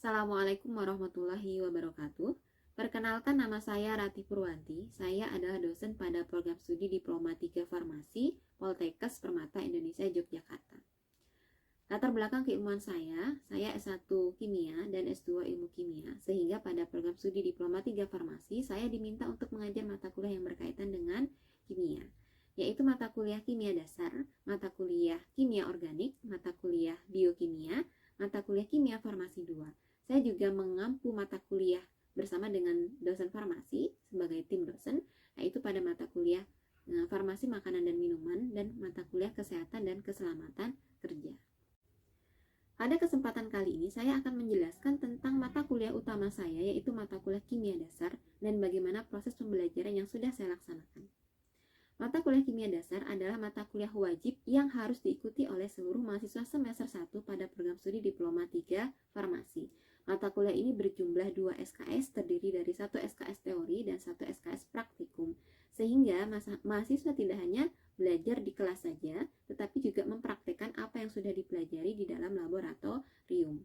Assalamualaikum warahmatullahi wabarakatuh. Perkenalkan, nama saya Rati Purwanti. Saya adalah dosen pada program studi Diploma 3 Farmasi Poltekkes Permata Indonesia Yogyakarta. Latar belakang keilmuan saya S1 Kimia dan S2 Ilmu Kimia, sehingga pada program studi Diploma 3 Farmasi saya diminta untuk mengajar mata kuliah yang berkaitan dengan kimia, yaitu mata kuliah Kimia Dasar, mata kuliah Kimia Organik, mata kuliah Biokimia, mata kuliah Kimia Farmasi 2. Saya juga mengampu mata kuliah bersama dengan dosen farmasi sebagai tim dosen, yaitu pada mata kuliah farmasi makanan dan minuman dan mata kuliah kesehatan dan keselamatan kerja. Pada kesempatan kali ini saya akan menjelaskan tentang mata kuliah utama saya, yaitu mata kuliah Kimia Dasar, dan bagaimana proses pembelajaran yang sudah saya laksanakan. Mata kuliah Kimia Dasar adalah mata kuliah wajib yang harus diikuti oleh seluruh mahasiswa semester 1 pada program studi Diploma 3 Farmasi. Mata kuliah ini berjumlah 2 SKS, terdiri dari 1 SKS teori dan 1 SKS praktikum, sehingga mahasiswa tidak hanya belajar di kelas saja, tetapi juga mempraktekkan apa yang sudah dipelajari di dalam laboratorium.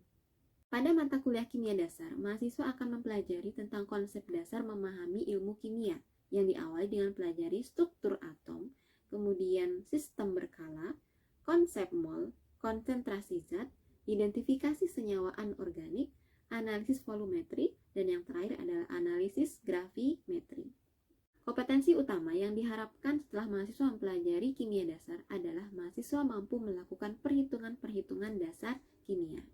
Pada mata kuliah Kimia Dasar, mahasiswa akan mempelajari tentang konsep dasar memahami ilmu kimia, yang diawali dengan pelajari struktur atom, kemudian sistem berkala, konsep mol, konsentrasi zat, identifikasi senyawa anorganik, analisis volumetri, dan yang terakhir adalah analisis gravimetri. Kompetensi utama yang diharapkan setelah mahasiswa mempelajari kimia dasar adalah mahasiswa mampu melakukan perhitungan-perhitungan dasar kimia.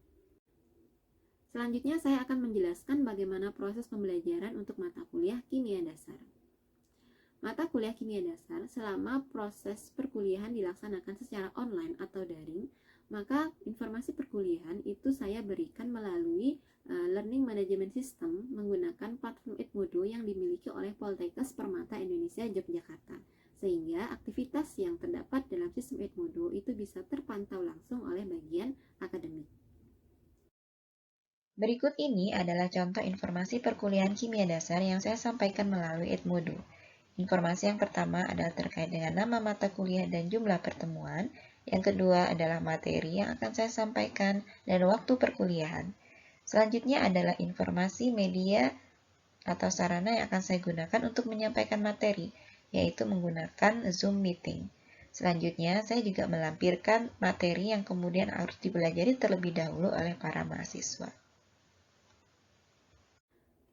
Selanjutnya saya akan menjelaskan bagaimana proses pembelajaran untuk mata kuliah kimia dasar. Mata kuliah kimia dasar selama proses perkuliahan dilaksanakan secara online atau daring, maka informasi perkuliahan itu saya berikan melalui Learning Management System menggunakan platform Edmodo yang dimiliki oleh Poltekkes Permata Indonesia Yogyakarta, sehingga aktivitas yang terdapat dalam sistem Edmodo itu bisa terpantau langsung oleh bagian akademik. Berikut ini adalah contoh informasi perkuliahan kimia dasar yang saya sampaikan melalui Edmodo. Informasi yang pertama adalah terkait dengan nama mata kuliah dan jumlah pertemuan. Yang kedua adalah materi yang akan saya sampaikan dan waktu perkuliahan. Selanjutnya adalah informasi media atau sarana yang akan saya gunakan untuk menyampaikan materi, yaitu menggunakan Zoom meeting. Selanjutnya, saya juga melampirkan materi yang kemudian harus dipelajari terlebih dahulu oleh para mahasiswa.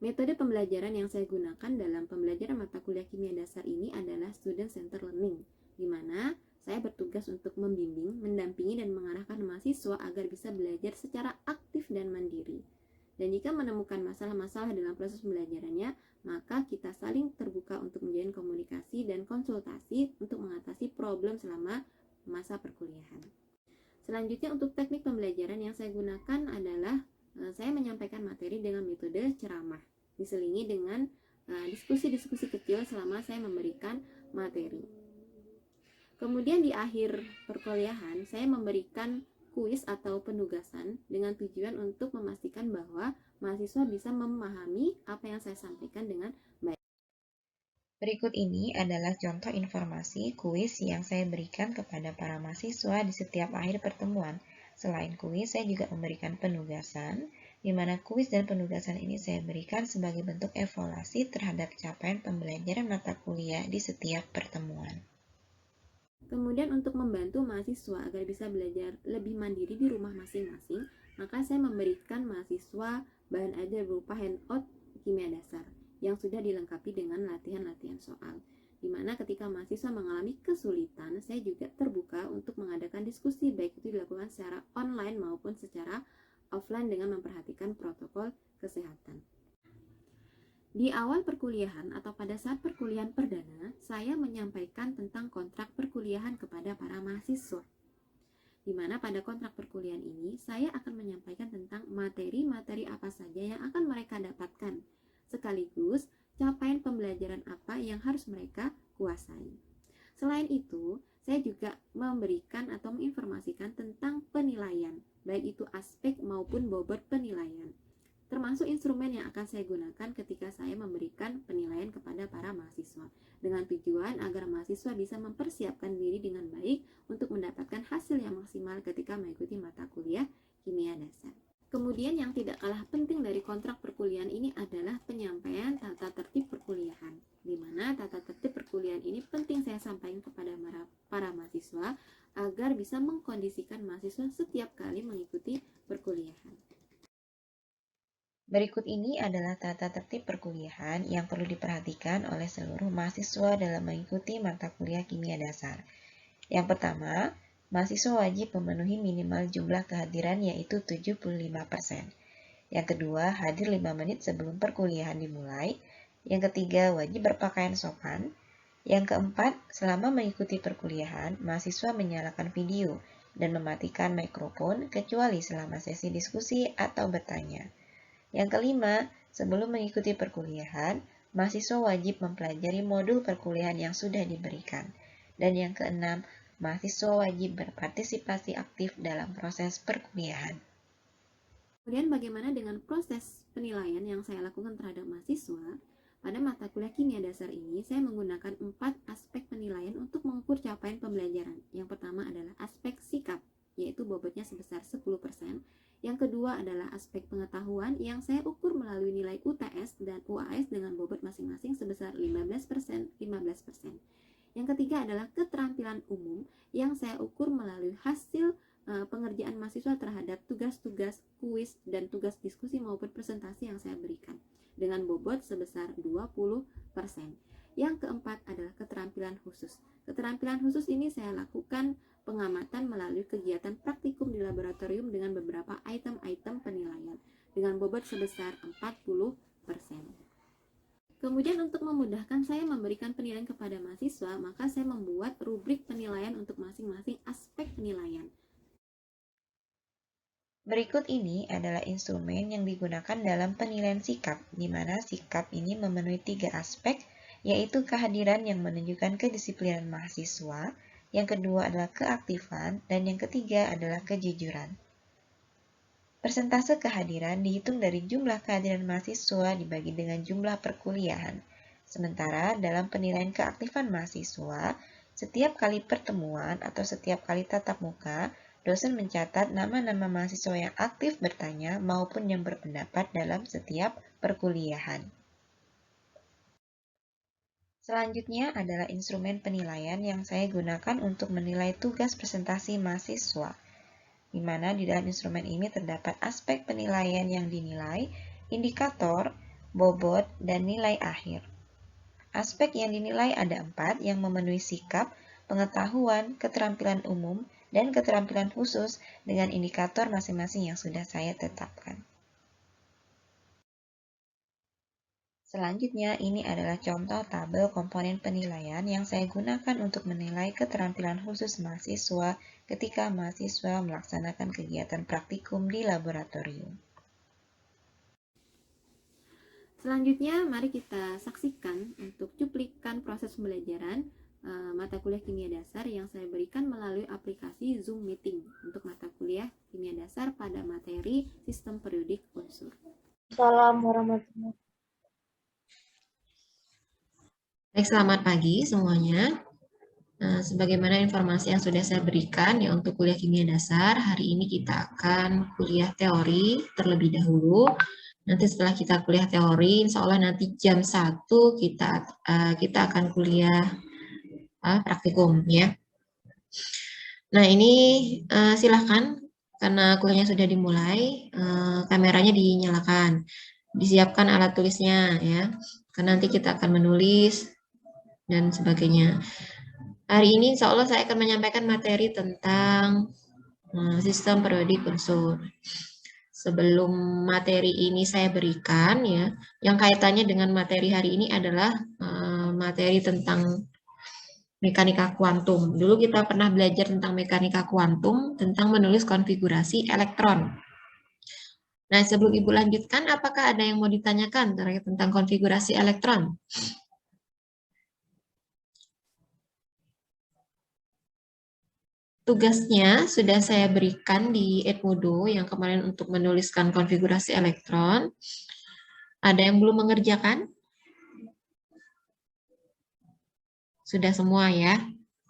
Metode pembelajaran yang saya gunakan dalam pembelajaran mata kuliah kimia dasar ini adalah Student Center Learning, di mana saya bertugas untuk membimbing, mendampingi, dan mengarahkan mahasiswa agar bisa belajar secara aktif dan mandiri. Dan jika menemukan masalah-masalah dalam proses pembelajarannya, maka kita saling terbuka untuk menjalin komunikasi dan konsultasi untuk mengatasi problem selama masa perkuliahan. Selanjutnya, untuk teknik pembelajaran yang saya gunakan adalah saya menyampaikan materi dengan metode ceramah, diselingi dengan diskusi-diskusi kecil selama saya memberikan materi. Kemudian di akhir perkuliahan, saya memberikan kuis atau penugasan dengan tujuan untuk memastikan bahwa mahasiswa bisa memahami apa yang saya sampaikan dengan baik. Berikut ini adalah contoh informasi kuis yang saya berikan kepada para mahasiswa di setiap akhir pertemuan. Selain kuis, saya juga memberikan penugasan, di mana kuis dan penugasan ini saya berikan sebagai bentuk evaluasi terhadap capaian pembelajaran mata kuliah di setiap pertemuan. Kemudian untuk membantu mahasiswa agar bisa belajar lebih mandiri di rumah masing-masing, maka saya memberikan mahasiswa bahan ajar berupa handout kimia dasar yang sudah dilengkapi dengan latihan-latihan soal, di mana ketika mahasiswa mengalami kesulitan, saya juga terbuka untuk mengadakan diskusi, baik itu dilakukan secara online maupun secara offline dengan memperhatikan protokol kesehatan. Di awal perkuliahan atau pada saat perkuliahan perdana, saya menyampaikan tentang kontrak perkuliahan kepada para mahasiswa. Di mana pada kontrak perkuliahan ini, saya akan menyampaikan tentang materi-materi apa saja yang akan mereka dapatkan, sekaligus capaian pembelajaran apa yang harus mereka kuasai. Selain itu, saya juga memberikan atau menginformasikan tentang penilaian, baik itu aspek maupun bobot penilaian, termasuk instrumen yang akan saya gunakan ketika saya memberikan penilaian kepada para mahasiswa, dengan tujuan agar mahasiswa bisa mempersiapkan diri dengan baik untuk mendapatkan hasil yang maksimal ketika mengikuti mata kuliah kimia dasar. Kemudian yang tidak kalah penting dari kontrak perkuliahan ini adalah penyampaian tata tertib perkuliahan, di mana tata tertib perkuliahan ini penting saya sampaikan kepada para mahasiswa agar bisa mengkondisikan mahasiswa setiap kali mengikuti perkuliahan. Berikut ini adalah tata tertib perkuliahan yang perlu diperhatikan oleh seluruh mahasiswa dalam mengikuti mata kuliah kimia dasar. Yang pertama, mahasiswa wajib memenuhi minimal jumlah kehadiran yaitu 75%. Yang kedua, hadir 5 menit sebelum perkuliahan dimulai. Yang ketiga, wajib berpakaian sopan. Yang keempat, selama mengikuti perkuliahan, mahasiswa menyalakan video dan mematikan mikrofon kecuali selama sesi diskusi atau bertanya. Yang kelima, sebelum mengikuti perkuliahan, mahasiswa wajib mempelajari modul perkuliahan yang sudah diberikan. Dan yang keenam, mahasiswa wajib berpartisipasi aktif dalam proses perkuliahan. Kemudian bagaimana dengan proses penilaian yang saya lakukan terhadap mahasiswa? Pada mata kuliah kimia dasar ini, saya menggunakan 4 aspek penilaian untuk mengukur capaian pembelajaran. Yang pertama adalah aspek sikap, yaitu bobotnya sebesar 10%. Yang kedua adalah aspek pengetahuan yang saya ukur melalui nilai UTS dan UAS dengan bobot masing-masing sebesar 15%, 15%. Yang ketiga adalah keterampilan umum yang saya ukur melalui hasil pengerjaan mahasiswa terhadap tugas-tugas, kuis, dan tugas diskusi maupun presentasi yang saya berikan dengan bobot sebesar 20%. Yang keempat adalah keterampilan khusus. Keterampilan khusus ini saya lakukan pengamatan melalui kegiatan praktikum di laboratorium dengan beberapa item-item penilaian dengan bobot sebesar 40%. Kemudian untuk memudahkan saya memberikan penilaian kepada mahasiswa, maka saya membuat rubrik penilaian untuk masing-masing aspek penilaian. Berikut ini adalah instrumen yang digunakan dalam penilaian sikap, di mana sikap ini memenuhi 3 aspek, yaitu kehadiran yang menunjukkan kedisiplinan mahasiswa, yang kedua adalah keaktifan, dan yang ketiga adalah kejujuran. Persentase kehadiran dihitung dari jumlah kehadiran mahasiswa dibagi dengan jumlah perkuliahan. Sementara dalam penilaian keaktifan mahasiswa, setiap kali pertemuan atau setiap kali tatap muka, dosen mencatat nama-nama mahasiswa yang aktif bertanya maupun yang berpendapat dalam setiap perkuliahan. Selanjutnya adalah instrumen penilaian yang saya gunakan untuk menilai tugas presentasi mahasiswa, di mana di dalam instrumen ini terdapat aspek penilaian yang dinilai, indikator, bobot, dan nilai akhir. Aspek yang dinilai ada 4 yang memenuhi sikap, pengetahuan, keterampilan umum, dan keterampilan khusus dengan indikator masing-masing yang sudah saya tetapkan. Selanjutnya, ini adalah contoh tabel komponen penilaian yang saya gunakan untuk menilai keterampilan khusus mahasiswa ketika mahasiswa melaksanakan kegiatan praktikum di laboratorium. Selanjutnya, mari kita saksikan untuk cuplikan proses pembelajaran mata kuliah kimia dasar yang saya berikan melalui aplikasi Zoom Meeting untuk mata kuliah kimia dasar pada materi sistem periodik unsur. Assalamualaikum warahmatullahi wabarakatuh. Baik, selamat pagi semuanya. Sebagaimana informasi yang sudah saya berikan ya untuk kuliah kimia dasar, hari ini kita akan kuliah teori terlebih dahulu. Nanti setelah kita kuliah teori, insya Allah nanti jam 1 kita akan kuliah praktikum ya. Nah ini silahkan karena kuliahnya sudah dimulai, kameranya dinyalakan, disiapkan alat tulisnya ya. Karena nanti kita akan menulis dan sebagainya. Hari ini insya Allah saya akan menyampaikan materi tentang sistem periodik unsur. Sebelum materi ini saya berikan ya, yang kaitannya dengan materi hari ini adalah materi tentang mekanika kuantum. Dulu kita pernah belajar tentang mekanika kuantum, tentang menulis konfigurasi elektron. Nah, sebelum Ibu lanjutkan, apakah ada yang mau ditanyakan terkait tentang konfigurasi elektron? Tugasnya sudah saya berikan di Edmodo yang kemarin untuk menuliskan konfigurasi elektron. Ada yang belum mengerjakan? Sudah semua ya.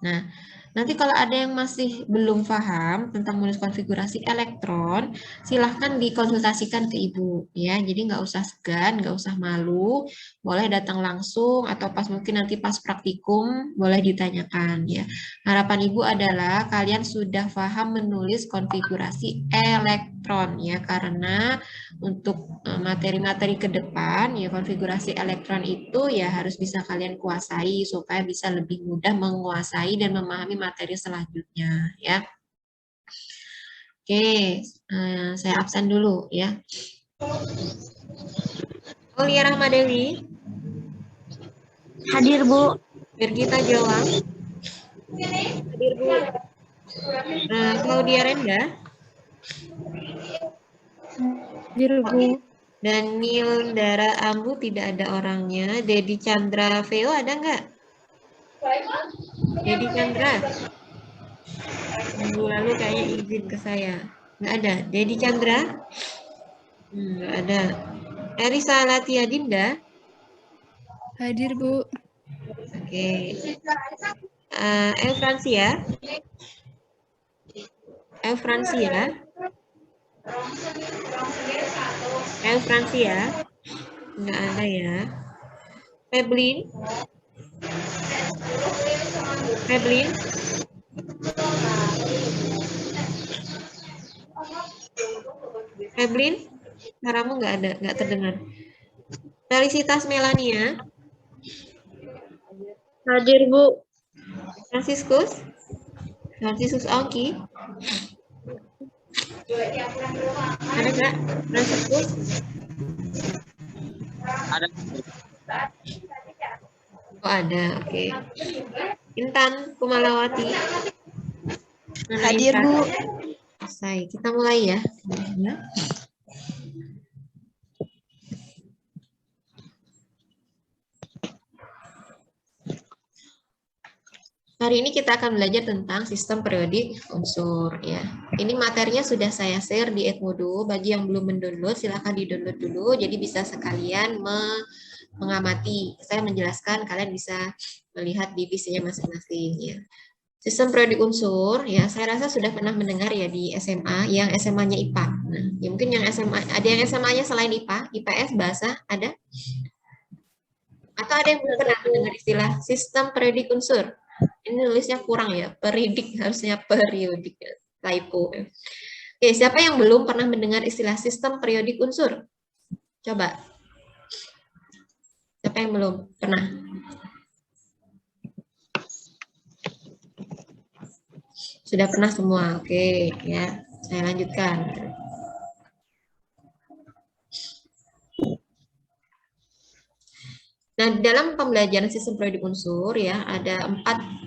Nah, Nanti kalau ada yang masih belum paham tentang menulis konfigurasi elektron, silahkan dikonsultasikan ke Ibu ya. Jadi nggak usah segan, nggak usah malu, boleh datang langsung atau pas mungkin nanti pas praktikum boleh ditanyakan ya. Harapan Ibu adalah kalian sudah paham menulis konfigurasi elektron ya, karena untuk materi-materi ke depan ya konfigurasi elektron itu ya harus bisa kalian kuasai supaya bisa lebih mudah menguasai dan memahami materi selanjutnya ya. Oke, saya absen dulu ya. Aulia Rahmadewi. Hadir, Bu. Birgita Jawang. Hadir, Bu. Claudia Renda. Hadir, Bu. Daniel Dara Ambu tidak ada orangnya. Dedi Chandra Veo ada nggak? Dedi Chandra. Minggu lalu kayaknya izin ke saya. Nggak ada. Dedi Chandra? Nggak ada. Erisa Latia Dinda? Hadir, Bu. Oke. Elfransia? Elfransia? Elfransia? Nggak ada ya. Feblin? Feblin? Feblin? Suaramu nggak ada, nggak terdengar. Felicitas Melania? Hadir, Bu. Franciscus? Franciscus Ongki? Ada nggak? Franciscus? Ada. Oh ada, oke. Intan Kumalawati? Hadir, Bu. Selesai. Kita mulai ya. Hari ini kita akan belajar tentang sistem periodik unsur ya. Ini materinya sudah saya share di Edmodo. Bagi yang belum mendownload silahkan di-download dulu. Jadi bisa sekalian mengamati. Saya menjelaskan, kalian bisa melihat di PC-nya masing-masing ya. Sistem periodik unsur ya, saya rasa sudah pernah mendengar ya di SMA yang SMA-nya IPA. Nah, ya mungkin yang SMA ada yang SMA-nya selain IPA, IPS, bahasa ada? Atau ada yang belum pernah mendengar istilah sistem periodik unsur? Ini nulisnya kurang ya, periodik, harusnya periodik, typo. Oke, siapa yang belum pernah mendengar istilah sistem periodik unsur? Coba. Siapa yang belum pernah? Sudah pernah semua, oke ya. Saya lanjutkan. Nah, dalam pembelajaran sistem periodik unsur ya ada 4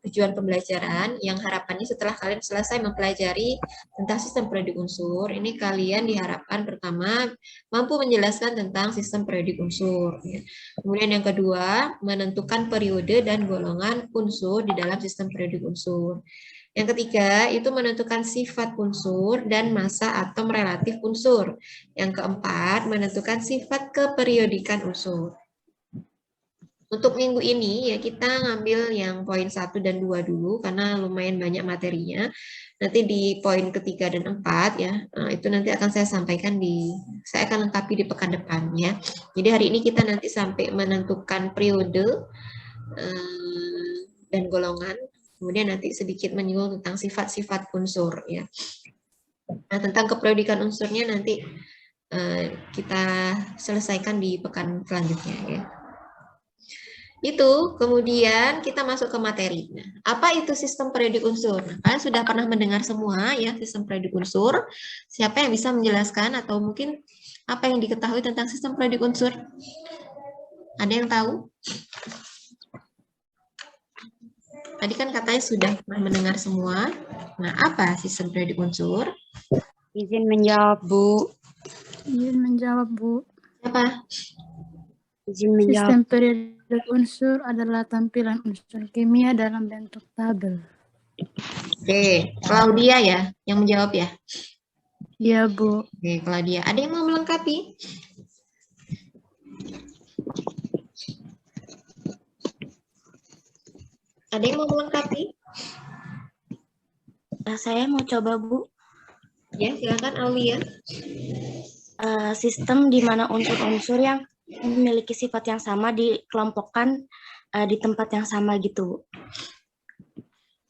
tujuan pembelajaran yang harapannya setelah kalian selesai mempelajari tentang sistem periodik unsur, ini kalian diharapkan pertama mampu menjelaskan tentang sistem periodik unsur. Ya. Kemudian yang kedua, menentukan periode dan golongan unsur di dalam sistem periodik unsur. Yang ketiga, itu menentukan sifat unsur dan masa atom relatif unsur. Yang keempat, menentukan sifat keperiodikan unsur. Untuk minggu ini ya kita ngambil yang poin 1 dan 2 dulu karena lumayan banyak materinya. Nanti di poin ketiga dan 4 ya, itu nanti akan saya sampaikan saya akan lengkapi di pekan depan ya. Jadi hari ini kita nanti sampai menentukan periode dan golongan. Kemudian nanti sedikit menyinggung tentang sifat-sifat unsur ya. Nah, tentang keperiodikan unsurnya nanti kita selesaikan di pekan selanjutnya ya. Itu, kemudian kita masuk ke materi. Nah, apa itu sistem periodik unsur? Nah, kalian sudah pernah mendengar semua ya sistem periodik unsur. Siapa yang bisa menjelaskan atau mungkin apa yang diketahui tentang sistem periodik unsur? Ada yang tahu? Tadi kan katanya sudah pernah mendengar semua. Nah, apa sistem periodik unsur? Izin menjawab, Bu. Izin menjawab, Bu. Apa? Izin Sistem menjawab. periodik unsur adalah tampilan unsur kimia dalam bentuk tabel. Oke, Claudia ya yang menjawab ya? Iya, Bu. Oke, Claudia. Ada yang mau melengkapi? Ada yang mau melengkapi? Saya mau coba, Bu. Ya, silakan Aulia. Sistem di mana unsur-unsur yang memiliki sifat yang sama dikelompokkan di tempat yang sama gitu.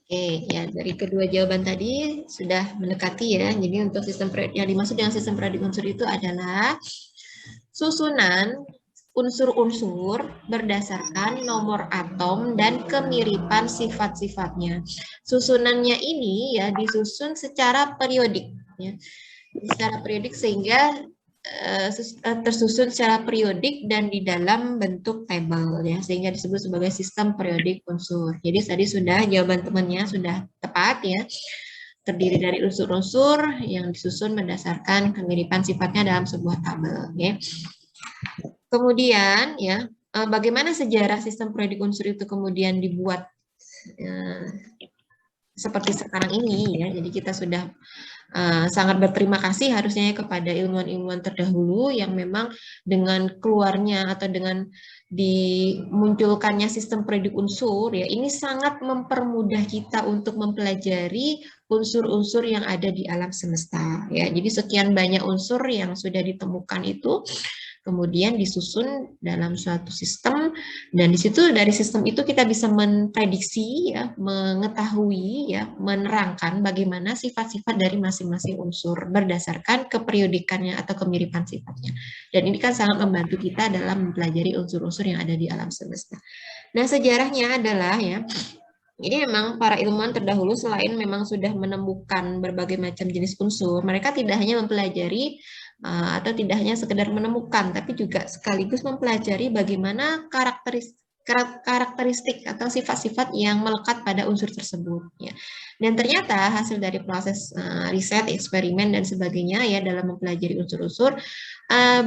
Oke, ya dari kedua jawaban tadi sudah mendekati ya. Jadi untuk sistem yang dimaksud dengan sistem periodik unsur itu adalah susunan unsur-unsur berdasarkan nomor atom dan kemiripan sifat-sifatnya. Susunannya ini ya disusun secara periodik ya. Secara periodik sehingga tersusun secara periodik dan di dalam bentuk tabel ya, sehingga disebut sebagai sistem periodik unsur. Jadi tadi sudah jawaban temannya sudah tepat ya. Terdiri dari unsur-unsur yang disusun berdasarkan kemiripan sifatnya dalam sebuah tabel ya. Kemudian ya, bagaimana sejarah sistem periodik unsur itu kemudian dibuat seperti sekarang ini ya. Jadi kita sudah sangat berterima kasih harusnya kepada ilmuwan-ilmuwan terdahulu yang memang dengan keluarnya atau dengan dimunculkannya sistem periodik unsur ya, ini sangat mempermudah kita untuk mempelajari unsur-unsur yang ada di alam semesta ya. Jadi sekian banyak unsur yang sudah ditemukan itu kemudian disusun dalam suatu sistem, dan di situ dari sistem itu kita bisa memprediksi ya, mengetahui ya, menerangkan bagaimana sifat-sifat dari masing-masing unsur berdasarkan keperiodikannya atau kemiripan sifatnya. Dan ini kan sangat membantu kita dalam mempelajari unsur-unsur yang ada di alam semesta. Nah, sejarahnya adalah ya, ini memang para ilmuwan terdahulu selain memang sudah menemukan berbagai macam jenis unsur, mereka tidak hanya mempelajari atau tidak hanya sekedar menemukan, tapi juga sekaligus mempelajari bagaimana karakteristik atau sifat-sifat yang melekat pada unsur tersebut. Ya. Dan ternyata hasil dari proses riset, eksperimen, dan sebagainya ya dalam mempelajari unsur-unsur,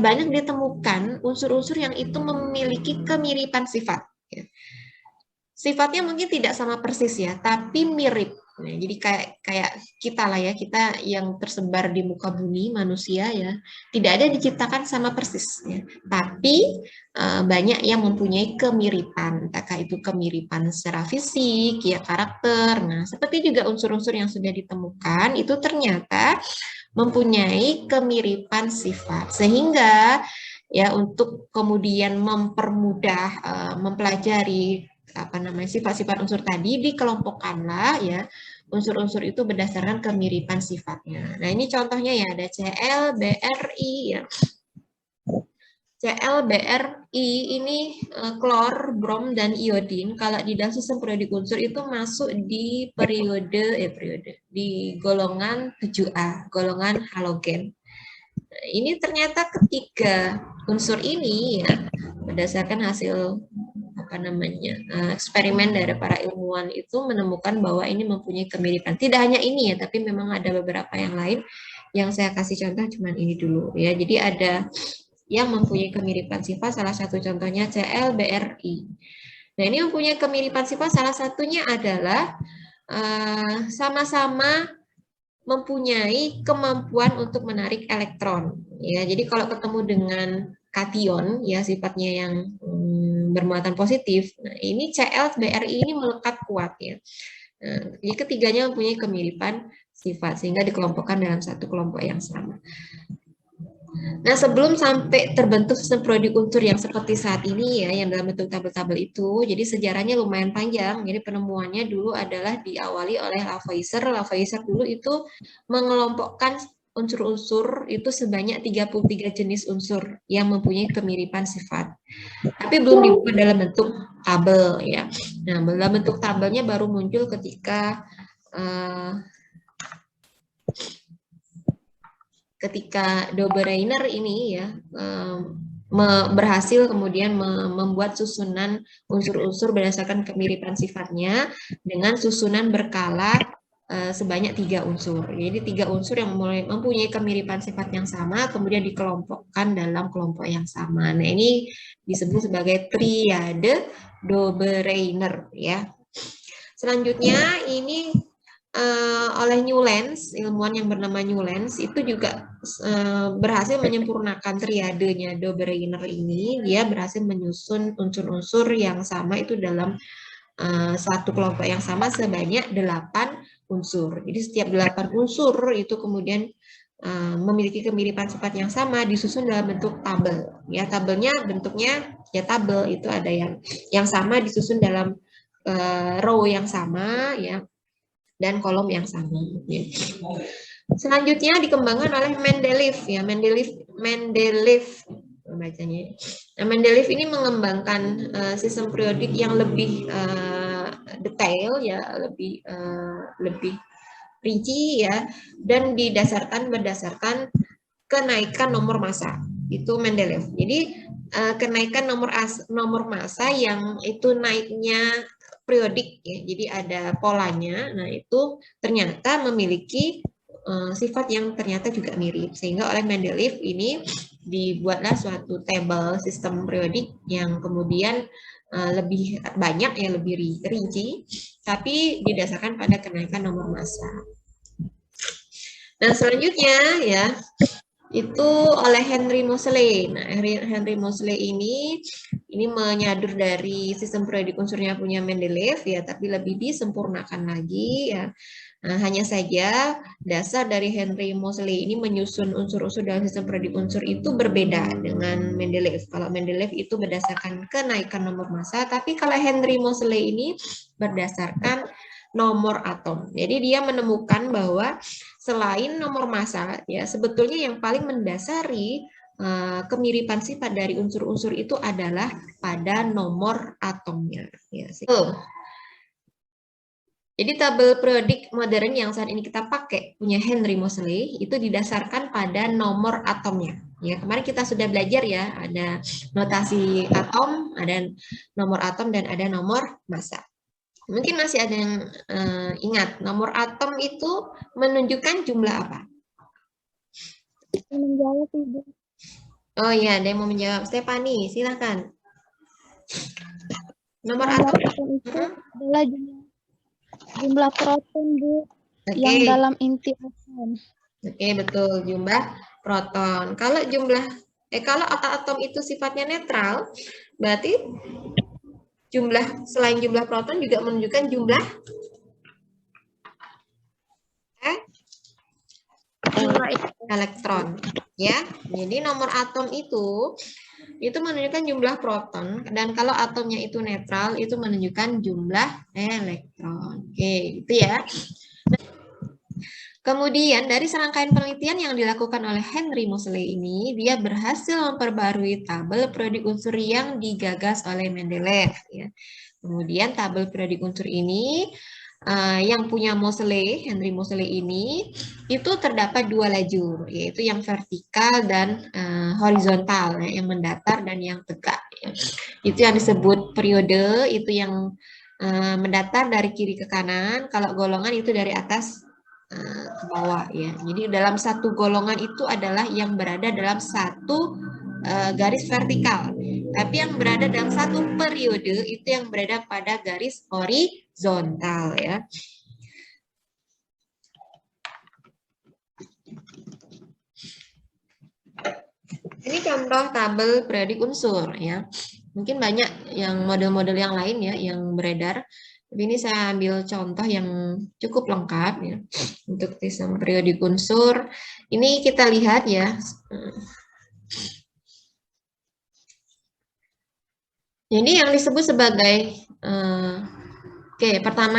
banyak ditemukan unsur-unsur yang itu memiliki kemiripan sifat. Ya. Sifatnya mungkin tidak sama persis ya, tapi mirip. Nah, jadi kayak kita lah ya, kita yang tersebar di muka bumi manusia ya, tidak ada diciptakan sama persis ya. Tapi banyak yang mempunyai kemiripan, entahkah itu kemiripan secara fisik ya, karakter. Nah, seperti juga unsur-unsur yang sudah ditemukan itu ternyata mempunyai kemiripan sifat, sehingga ya untuk kemudian mempermudah mempelajari sifat-sifat unsur tadi, dikelompokkanlah ya unsur-unsur itu berdasarkan kemiripan sifatnya. Nah, ini contohnya ya, ada Cl, Bri ya. Cl, Bri ini klor, brom, dan iodin. Kalau di dalam sistem periodik unsur itu masuk di di golongan 7A, golongan halogen. Nah, ini ternyata ketiga unsur ini ya, berdasarkan hasil eksperimen dari para ilmuwan itu menemukan bahwa ini mempunyai kemiripan. Tidak hanya ini ya, tapi memang ada beberapa yang lain yang saya kasih contoh cuman ini dulu ya. Jadi ada yang mempunyai kemiripan sifat, salah satu contohnya Cl, Bri. Nah, ini mempunyai kemiripan sifat, salah satunya adalah sama-sama mempunyai kemampuan untuk menarik elektron ya. Jadi kalau ketemu dengan kation ya, sifatnya yang bermuatan positif. Nah, ini Cl, Bri ini melekat kuat ya. Nah, jadi ketiganya mempunyai kemiripan sifat sehingga dikelompokkan dalam satu kelompok yang sama. Nah, sebelum sampai terbentuk sistem periodik unsur yang seperti saat ini ya, yang dalam bentuk tabel-tabel itu, jadi sejarahnya lumayan panjang. Jadi penemuannya dulu adalah diawali oleh Lavoisier. Lavoisier dulu itu mengelompokkan unsur-unsur itu sebanyak 33 jenis unsur yang mempunyai kemiripan sifat. Tapi belum dibuat dalam bentuk tabel ya. Nah, dalam bentuk tabelnya baru muncul ketika Dobereiner ini ya berhasil kemudian membuat susunan unsur-unsur berdasarkan kemiripan sifatnya dengan susunan berkala sebanyak 3 unsur. Jadi 3 unsur yang mempunyai kemiripan sifat yang sama kemudian dikelompokkan dalam kelompok yang sama. Nah, ini disebut sebagai triade Dobereiner ya. Selanjutnya ini oleh Newlands, ilmuwan yang bernama Newlands itu juga berhasil menyempurnakan triadenya Dobereiner ini. Dia berhasil menyusun unsur-unsur yang sama itu dalam satu kelompok yang sama sebanyak 8 unsur. Jadi setiap 8 unsur itu kemudian memiliki kemiripan sifat yang sama disusun dalam bentuk tabel. Ya, tabelnya bentuknya ya tabel, itu ada yang sama disusun dalam row yang sama ya, dan kolom yang sama. Ya. Selanjutnya dikembangkan oleh Mendeleev ya, Mendeleev bacanya. Nah, Mendeleev ini mengembangkan sistem periodik yang lebih detail ya, lebih rinci ya, dan berdasarkan kenaikan nomor massa. Itu Mendeleev. Jadi kenaikan nomor massa yang itu naiknya periodik ya. Jadi ada polanya. Nah, itu ternyata memiliki sifat yang ternyata juga mirip. Sehingga oleh Mendeleev ini dibuatlah suatu tabel sistem periodik yang kemudian lebih banyak ya, lebih rinci, tapi didasarkan pada kenaikan nomor massa. Nah, selanjutnya ya, itu oleh Henry Moseley. Nah, Henry Moseley ini menyadur dari sistem periodik unsurnya punya Mendeleev ya, tapi lebih disempurnakan lagi ya. Nah, hanya saja dasar dari Henry Moseley ini menyusun unsur-unsur dalam sistem periodik unsur itu berbeda dengan Mendeleev. Kalau Mendeleev itu berdasarkan kenaikan nomor massa, tapi kalau Henry Moseley ini berdasarkan nomor atom. Jadi dia menemukan bahwa selain nomor massa, ya sebetulnya yang paling mendasari kemiripan sifat dari unsur-unsur itu adalah pada nomor atomnya. Ya, jadi tabel periodik modern yang saat ini kita pakai punya Henry Moseley itu didasarkan pada nomor atomnya. Ya, kemarin kita sudah belajar ya, ada notasi atom, ada nomor atom dan ada nomor massa. Mungkin masih ada yang ingat, nomor atom itu menunjukkan jumlah apa? Menjawab, Ibu. Oh iya, ada yang mau menjawab. Stephanie, silakan. Nomor atom itu adalah jumlah proton, Bu, yang dalam inti atom. Oke, betul, jumlah proton. Kalau kalau atom itu sifatnya netral, berarti selain jumlah proton juga menunjukkan jumlah elektron ya. Jadi nomor atom itu menunjukkan jumlah proton, dan kalau atomnya itu netral itu menunjukkan jumlah elektron. Oke, itu ya. Kemudian dari serangkaian penelitian yang dilakukan oleh Henry Moseley ini, dia berhasil memperbarui tabel periodik unsur yang digagas oleh Mendeleev. Ya. Kemudian tabel periodik unsur ini yang punya Henry Moseley ini, itu terdapat dua lajur, yaitu yang vertikal dan horizontal, ya, yang mendatar dan yang tegak. Ya. Itu yang disebut periode, itu yang mendatar dari kiri ke kanan, kalau golongan itu dari atas ke bawah ya. Jadi dalam satu golongan itu adalah yang berada dalam satu garis vertikal. Tapi yang berada dalam satu periode itu yang berada pada garis horizontal ya. Ini contoh tabel periodik unsur ya. Mungkin banyak yang model-model yang lain ya yang beredar. Tapi ini saya ambil contoh yang cukup lengkap ya untuk sistem periodik unsur. Ini kita lihat ya. Jadi yang disebut sebagai pertama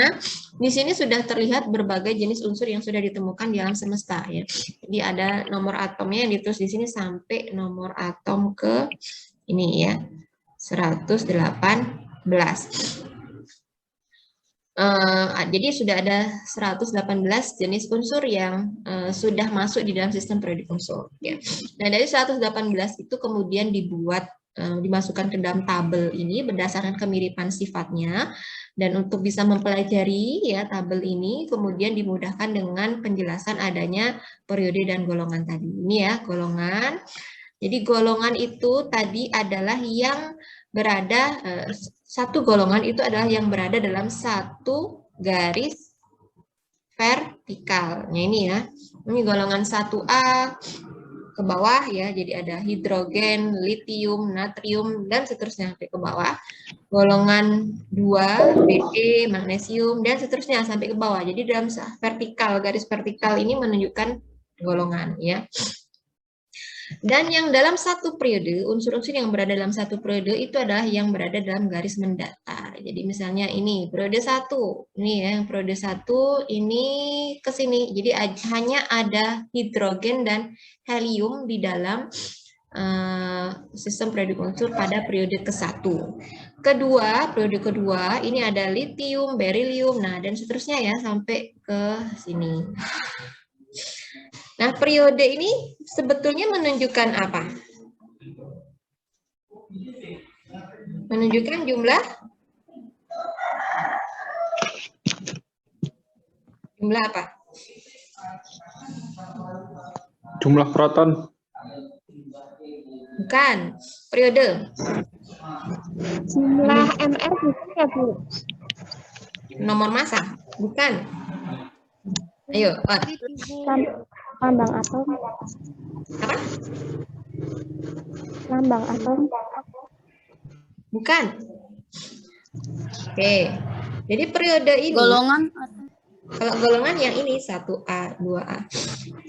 di sini sudah terlihat berbagai jenis unsur yang sudah ditemukan di alam semesta ya. Jadi ada nomor atomnya yang ditulis di sini sampai nomor atom ke ini ya 118. Jadi sudah ada 118 jenis unsur yang sudah masuk di dalam sistem periodik unsur. Ya. Nah dari 118 itu kemudian dimasukkan ke dalam tabel ini berdasarkan kemiripan sifatnya, dan untuk bisa mempelajari ya tabel ini kemudian dimudahkan dengan penjelasan adanya periode dan golongan tadi. Ini ya golongan. Jadi golongan itu tadi adalah yang berada satu golongan itu adalah yang berada dalam satu garis vertikal. Nah ini ya, ini golongan 1A, ke bawah ya. Jadi ada hidrogen, litium, natrium, dan seterusnya sampai ke bawah. Golongan 2, Be, magnesium, dan seterusnya sampai ke bawah. Jadi dalam vertikal, garis vertikal ini menunjukkan golongan ya. Dan yang dalam satu periode, unsur-unsur yang berada dalam satu periode itu adalah yang berada dalam garis mendatar. Jadi misalnya ini periode 1, ini ya yang periode 1 ini ke sini. Jadi hanya ada hidrogen dan helium di dalam sistem periodik unsur pada periode ke-1. Periode kedua ini ada litium, berilium, nah dan seterusnya ya sampai ke sini. Nah, periode ini sebetulnya menunjukkan apa? Menunjukkan jumlah apa? Jumlah proton. Bukan, periode. Jumlah MR bukan ya, Bu? Nomor massa, bukan. Ayo, Lambang atom. Apa? Lambang atom. Bukan. Oke. Jadi periode ini Golongan. kalau golongan yang ini 1A, 2A.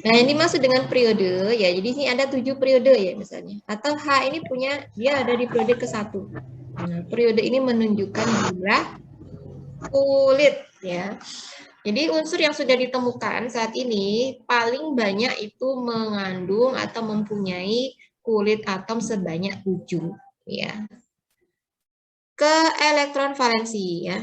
Nah, yang dimaksud dengan periode ya, jadi ini ada 7 periode ya misalnya. Atau H ini punya dia ada di periode ke-1. Nah, periode ini menunjukkan jumlah kulit ya. Jadi unsur yang sudah ditemukan saat ini paling banyak itu mengandung atau mempunyai kulit atom sebanyak 7 ya. Ke elektron valensi ya.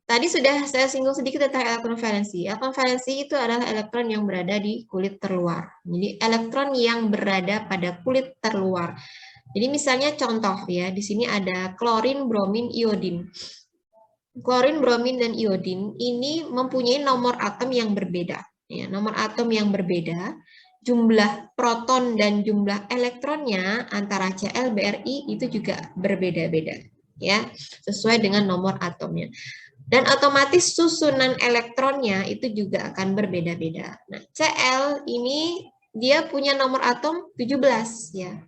Tadi sudah saya singgung sedikit tentang elektron valensi. Elektron valensi itu adalah elektron yang berada di kulit terluar. Jadi elektron yang berada pada kulit terluar. Jadi misalnya contoh ya, di sini ada klorin, bromin, iodin. Klorin, bromin, dan iodin ini mempunyai nomor atom yang berbeda. Ya, nomor atom yang berbeda, jumlah proton dan jumlah elektronnya antara Cl, Bri itu juga berbeda-beda, ya, sesuai dengan nomor atomnya. Dan otomatis susunan elektronnya itu juga akan berbeda-beda. Nah, Cl ini dia punya nomor atom 17, ya.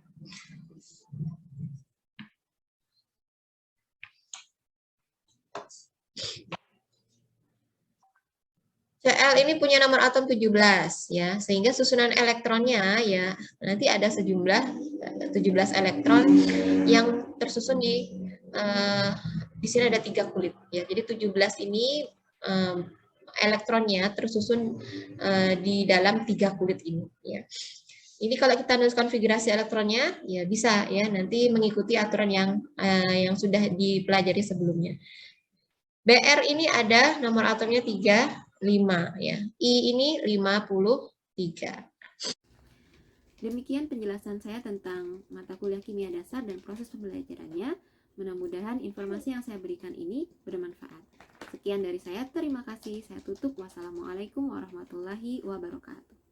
Cl ini punya nomor atom 17 ya, sehingga susunan elektronnya ya nanti ada sejumlah 17 elektron yang tersusun di sini ada 3 kulit ya. Jadi 17 ini elektronnya tersusun di dalam 3 kulit ini ya. Ini kalau kita nulis konfigurasi elektronnya ya bisa ya nanti mengikuti aturan yang sudah dipelajari sebelumnya. Br ini ada nomor atomnya 5 ya. I ini 53. Demikian penjelasan saya tentang mata kuliah kimia dasar dan proses pembelajarannya. Mudah-mudahan informasi yang saya berikan ini bermanfaat. Sekian dari saya, terima kasih. Saya tutup. Wassalamualaikum warahmatullahi wabarakatuh.